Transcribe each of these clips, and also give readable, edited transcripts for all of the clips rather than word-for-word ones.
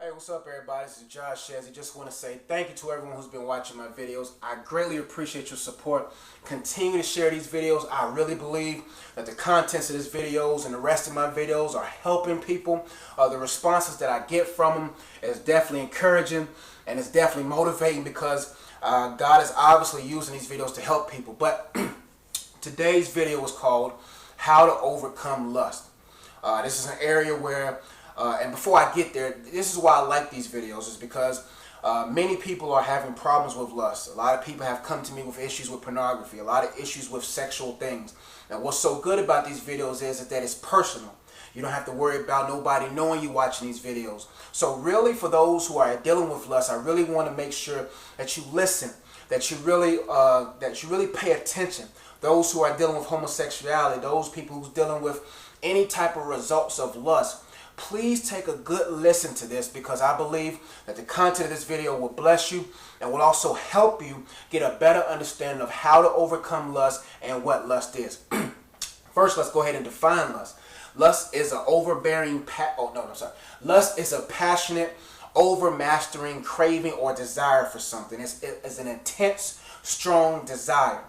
Hey, what's up everybody? This is Josh Shezzy. Just want to say thank you to everyone who's been watching my videos. I greatly appreciate your support. Continue to share these videos. I really believe that the contents of these videos and the rest of my videos are helping people. The responses that I get from them is definitely encouraging and it's definitely motivating because God is obviously using these videos to help people. But today's video was called How to Overcome Lust. This is an area where and before I get there, this is why I like these videos, is because many people are having problems with lust. A lot of people have come to me with issues with pornography, a lot of issues with sexual things. And what's so good about these videos is that it's personal. You don't have to worry about nobody knowing you watching these videos. So really, for those who are dealing with lust, I really want to make sure that you listen, that you really pay attention. Those who are dealing with homosexuality, those people who's dealing with any type of results of lust, please take a good listen to this, because I believe that the content of this video will bless you and will also help you get a better understanding of how to overcome lust and what lust is. First, let's go ahead and define lust. Lust is Lust is a passionate, overmastering craving or desire for something. It's an intense, strong desire.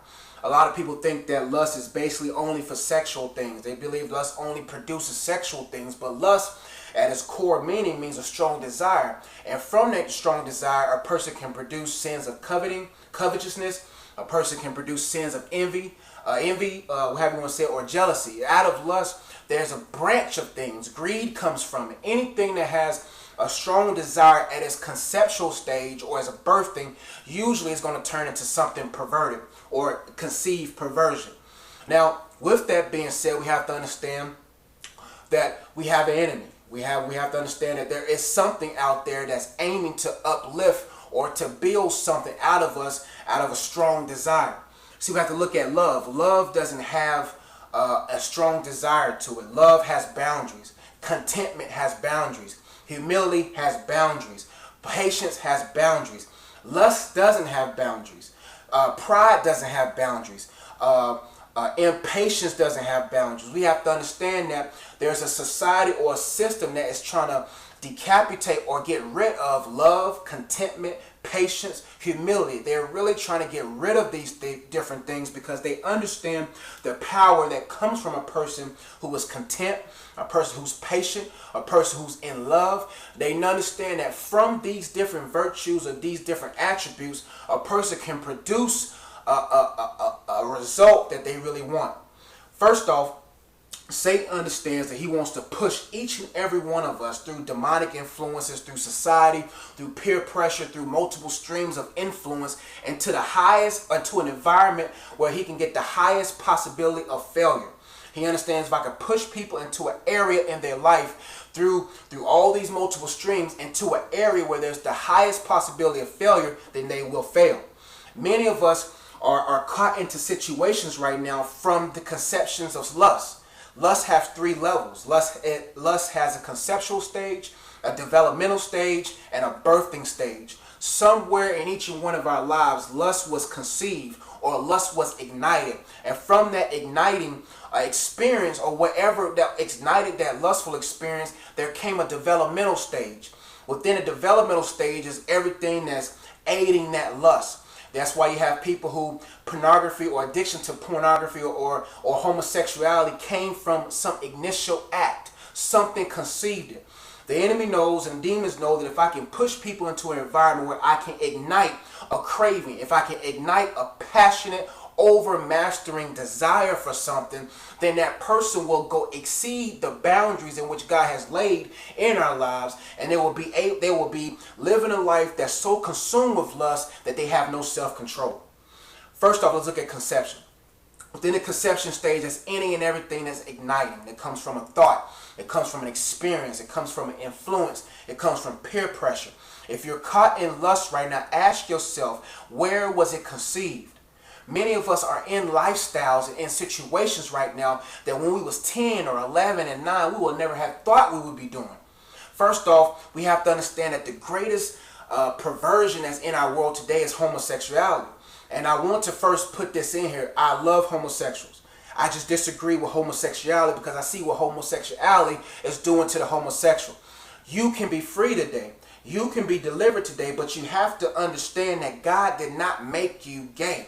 A lot of people think that lust is basically only for sexual things. They believe lust only produces sexual things, but lust at its core meaning means a strong desire. And from that strong desire, a person can produce sins of coveting, covetousness. A person can produce sins of envy, however you want to say it, or jealousy. Out of lust, there's a branch of things. Greed comes from it. Anything that has a strong desire at its conceptual stage or as a birthing usually is going to turn into something perverted or conceive perversion. Now, with that being said, we have to understand that we have an enemy. We have to understand that there is something out there that's aiming to uplift or to build something out of us, out of a strong desire. See, we have to look at love. Love doesn't have a strong desire to it. Love has boundaries. Contentment has boundaries. Humility has boundaries. Patience has boundaries. Lust doesn't have boundaries. Pride doesn't have boundaries. Impatience doesn't have boundaries. We have to understand that there's a society or a system that is trying to decapitate or get rid of love, contentment, patience, humility. They're really trying to get rid of these different things because they understand the power that comes from a person who is content, a person who's patient, a person who's in love. They understand that from these different virtues or these different attributes, a person can produce a result that they really want. First off, Satan understands that he wants to push each and every one of us through demonic influences, through society, through peer pressure, through multiple streams of influence into the highest, into an environment where he can get the highest possibility of failure. He understands if I can push people into an area in their life through all these multiple streams into an area where there's the highest possibility of failure, then they will fail. Many of us are caught into situations right now from the conceptions of lust. Lust has three levels. Lust has a conceptual stage, a developmental stage, and a birthing stage. Somewhere in each and one of our lives, lust was conceived or lust was ignited. And from that igniting experience or whatever that ignited that lustful experience, there came a developmental stage. Within a developmental stage is everything that's aiding that lust. That's why you have people who pornography or addiction to pornography or homosexuality came from some initial act. Something conceived it. The enemy knows and demons know that if I can push people into an environment where I can ignite a craving, if I can ignite a passionate, overmastering desire for something, then that person will go exceed the boundaries in which God has laid in our lives, and they will be living a life that's so consumed with lust that they have no self-control. First off, let's look at conception. Within the conception stage, there's any and everything that's igniting. It comes from a thought. It comes from an experience. It comes from an influence. It comes from peer pressure. If you're caught in lust right now, ask yourself, where was it conceived? Many of us are in lifestyles and in situations right now that when we was 10 or 11 and 9, we would never have thought we would be doing. First off, we have to understand that the greatest perversion that's in our world today is homosexuality. And I want to first put this in here. I love homosexuals. I just disagree with homosexuality because I see what homosexuality is doing to the homosexual. You can be free today. You can be delivered today, but you have to understand that God did not make you gay.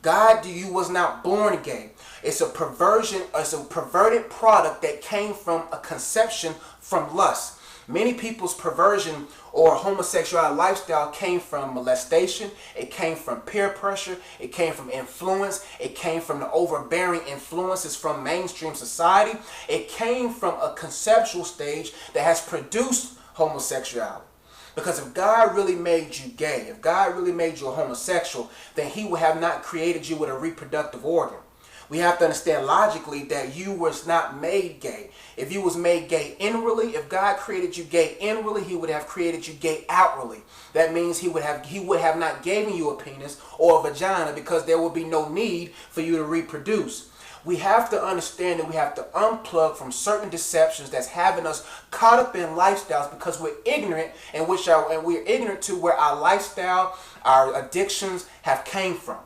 You was not born gay. It's a perversion, it's a perverted product that came from a conception from lust. Many people's perversion or homosexuality lifestyle came from molestation. It came from peer pressure. It came from influence. It came from the overbearing influences from mainstream society. It came from a conceptual stage that has produced homosexuality. Because if God really made you gay, if God really made you a homosexual, then he would have not created you with a reproductive organ. We have to understand logically that you was not made gay. If you was made gay inwardly, if God created you gay inwardly, he would have created you gay outwardly. That means he would have not given you a penis or a vagina, because there would be no need for you to reproduce. We have to understand that we have to unplug from certain deceptions that's having us caught up in lifestyles, because we're ignorant and we're ignorant to where our lifestyle, our addictions have came from.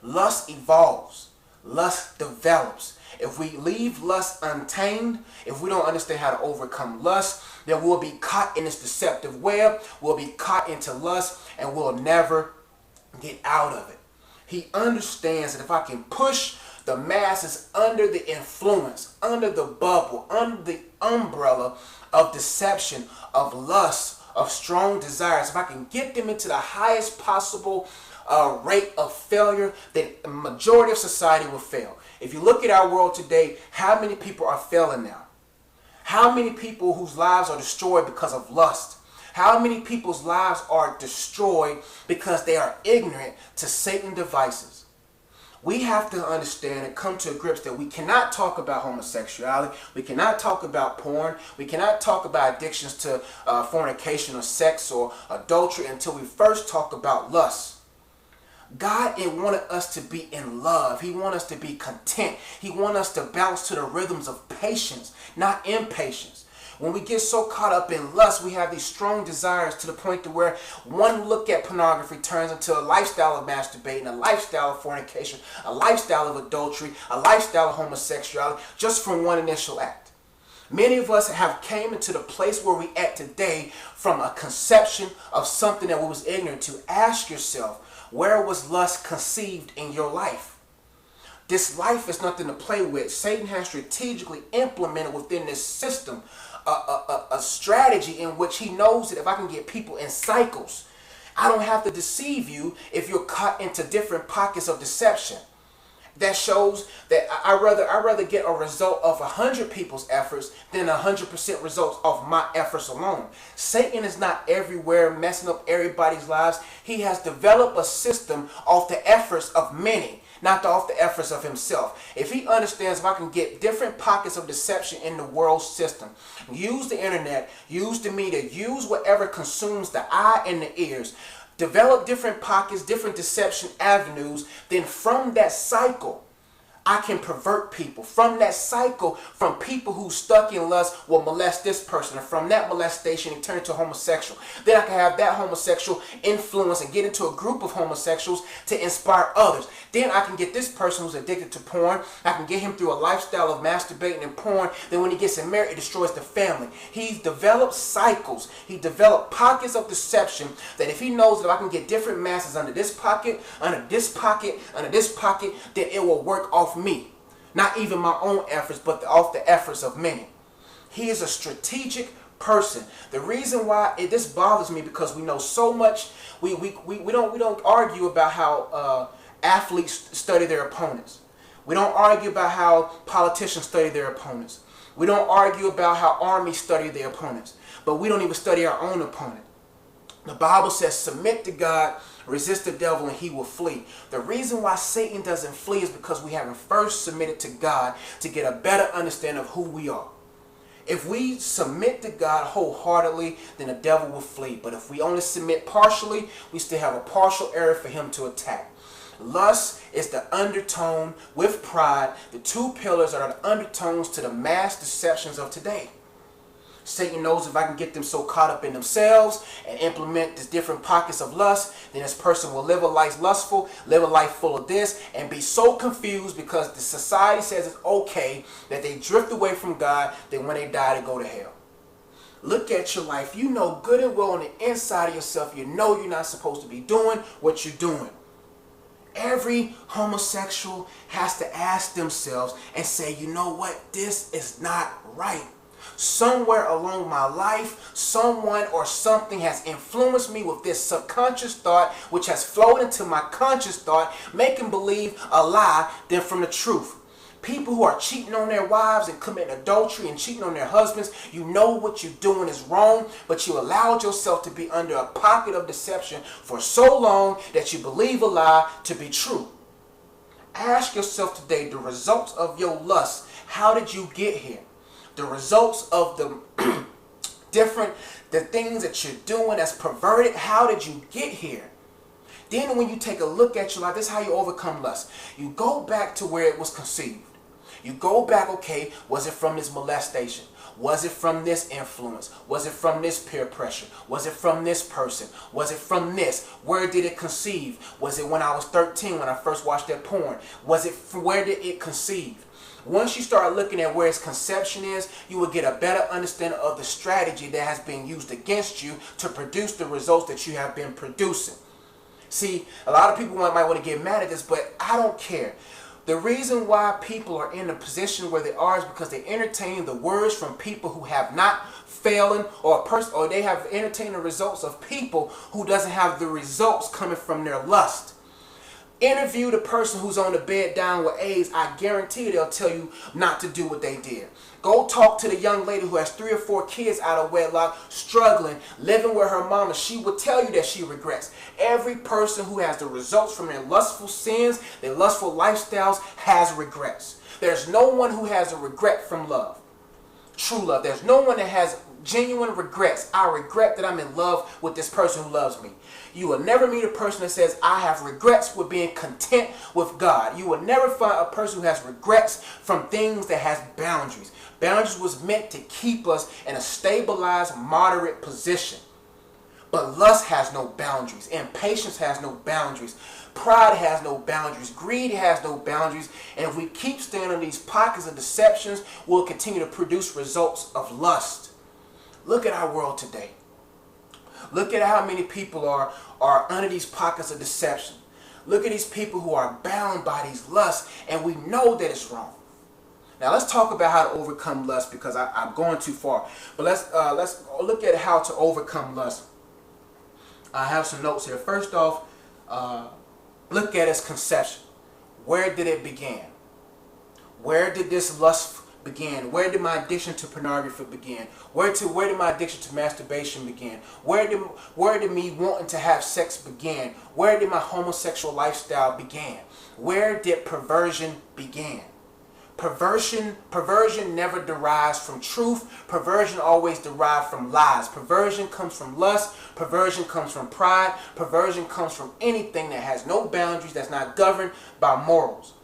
Lust evolves. Lust develops. If we leave lust untamed, if we don't understand how to overcome lust, then we'll be caught in this deceptive web. We'll be caught into lust and we'll never get out of it. He understands that if I can push the masses under the influence, under the bubble, under the umbrella of deception, of lust, of strong desires, if I can get them into the highest possible rate of failure, then the majority of society will fail. If you look at our world today, how many people are failing now? How many people whose lives are destroyed because of lust? How many people's lives are destroyed because they are ignorant to Satan's devices? We have to understand and come to grips that we cannot talk about homosexuality. We cannot talk about porn. We cannot talk about addictions to fornication or sex or adultery until we first talk about lust. God wanted us to be in love. He wanted us to be content. He wanted us to bounce to the rhythms of patience, not impatience. When we get so caught up in lust, we have these strong desires to the point to where one look at pornography turns into a lifestyle of masturbating, a lifestyle of fornication, a lifestyle of adultery, a lifestyle of homosexuality, just from one initial act. Many of us have came into the place where we at today from a conception of something that we was ignorant to. Ask yourself, where was lust conceived in your life? This life is nothing to play with. Satan has strategically implemented within this system a strategy in which he knows that if I can get people in cycles, I don't have to deceive you if you're caught into different pockets of deception. That shows that I'd rather get a result of 100 people's efforts than 100% results of my efforts alone. Satan is not everywhere messing up everybody's lives. He has developed a system off the efforts of many, not off the efforts of himself. If he understands, if I can get different pockets of deception in the world system, use the internet, use the media, use whatever consumes the eye and the ears, develop different pockets, different deception avenues, then from that cycle, I can pervert people. From that cycle, from people who stuck in lust will molest this person. And from that molestation, he turned into a homosexual. Then I can have that homosexual influence and get into a group of homosexuals to inspire others. Then I can get this person who's addicted to porn. I can get him through a lifestyle of masturbating and porn. Then when he gets married, it destroys the family. He's developed cycles. He developed pockets of deception that if he knows that I can get different masses under this pocket, under this pocket, under this pocket, then it will work off me. Not even my own efforts, but off the efforts of many. He is a strategic person. The reason why this bothers me, because we know so much. We don't argue about how athletes study their opponents. We don't argue about how politicians study their opponents. We don't argue about how armies study their opponents. But we don't even study our own opponent. The Bible says, submit to God, resist the devil, and he will flee. The reason why Satan doesn't flee is because we haven't first submitted to God to get a better understanding of who we are. If we submit to God wholeheartedly, then the devil will flee. But if we only submit partially, we still have a partial area for him to attack. Lust is the undertone with pride. The two pillars are the undertones to the mass deceptions of today. Satan knows if I can get them so caught up in themselves and implement these different pockets of lust, then this person will live a life lustful, live a life full of this, and be so confused because the society says it's okay that they drift away from God, then when they die, they go to hell. Look at your life. You know good and well on the inside of yourself, you know you're not supposed to be doing what you're doing. Every homosexual has to ask themselves and say, you know what? This is not right. Somewhere along my life, someone or something has influenced me with this subconscious thought, which has flowed into my conscious thought, making believe a lie than from the truth. People who are cheating on their wives and committing adultery and cheating on their husbands, you know what you're doing is wrong, but you allowed yourself to be under a pocket of deception for so long that you believe a lie to be true. Ask yourself today the results of your lust. How did you get here? The results of the the things that you're doing that's perverted. How did you get here? Then when you take a look at your life, this is how you overcome lust. You go back to where it was conceived. You go back, okay, was it from this molestation? Was it from this influence? Was it from this peer pressure? Was it from this person? Was it from this? Where did it conceive? Was it when I was 13 when I first watched that porn? Was it from where did it conceive? Once you start looking at where its conception is, you will get a better understanding of the strategy that has been used against you to produce the results that you have been producing. See, a lot of people might want to get mad at this, but I don't care. The reason why people are in the position where they are is because they entertain the words from people who have not failing, or they have entertained the results of people who doesn't have the results coming from their lust. Interview the person who's on the bed down with AIDS. I guarantee they'll tell you not to do what they did. Go talk to the young lady who has 3 or 4 kids out of wedlock, struggling, living with her mama. She will tell you that she regrets. Every person who has the results from their lustful sins, their lustful lifestyles, has regrets. There's no one who has a regret from love. True love. There's no one that has genuine regrets. I regret that I'm in love with this person who loves me. You will never meet a person that says, I have regrets with being content with God. You will never find a person who has regrets from things that has boundaries. Boundaries was meant to keep us in a stabilized, moderate position. But lust has no boundaries. Impatience has no boundaries. Pride has no boundaries. Greed has no boundaries. And if we keep staying in these pockets of deceptions, we'll continue to produce results of lust. Look at our world today. Look at how many people are under these pockets of deception. Look at these people who are bound by these lusts, and we know that it's wrong. Now let's talk about how to overcome lust, because I'm going too far. But let's look at how to overcome lust. I have some notes here. First off, look at its conception. Where did it begin? Where did this lust begin? Where did my addiction to pornography begin? Where did my addiction to masturbation begin? Where did me wanting to have sex begin? Where did my homosexual lifestyle begin? Where did perversion begin? Perversion never derives from truth. Perversion always derives from lies. Perversion comes from lust. Perversion comes from pride. Perversion comes from anything that has no boundaries, that's not governed by morals.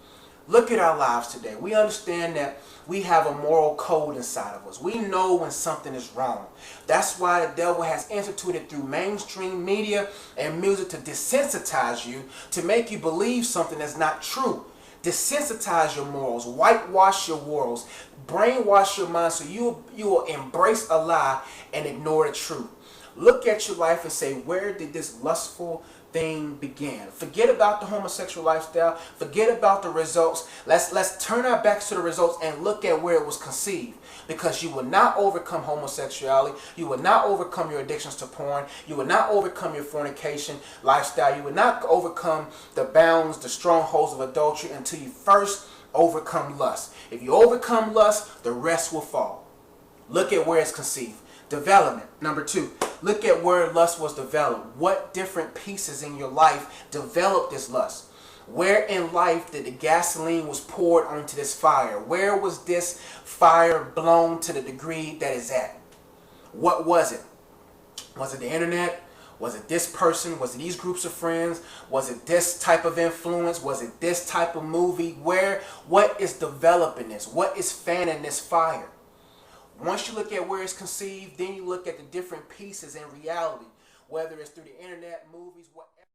Look at our lives today. We understand that we have a moral code inside of us. We know when something is wrong. That's why the devil has instituted through mainstream media and music to desensitize you, to make you believe something that's not true. Desensitize your morals, whitewash your morals, brainwash your mind so you will embrace a lie and ignore the truth. Look at your life and say, where did this lustful thing begin? Forget about the homosexual lifestyle. Forget about the results. Let's turn our backs to the results and look at where it was conceived. Because you will not overcome homosexuality. You will not overcome your addictions to porn. You will not overcome your fornication lifestyle. You will not overcome the bounds, the strongholds of adultery until you first overcome lust. If you overcome lust, the rest will fall. Look at where it's conceived. Development. Number 2, look at where lust was developed. What different pieces in your life developed this lust? Where in life did the gasoline was poured onto this fire? Where was this fire blown to the degree that it's at? What was it? Was it the internet? Was it this person? Was it these groups of friends? Was it this type of influence? Was it this type of movie? What is developing this? What is fanning this fire? Once you look at where it's conceived, then you look at the different pieces in reality, whether it's through the internet, movies, what.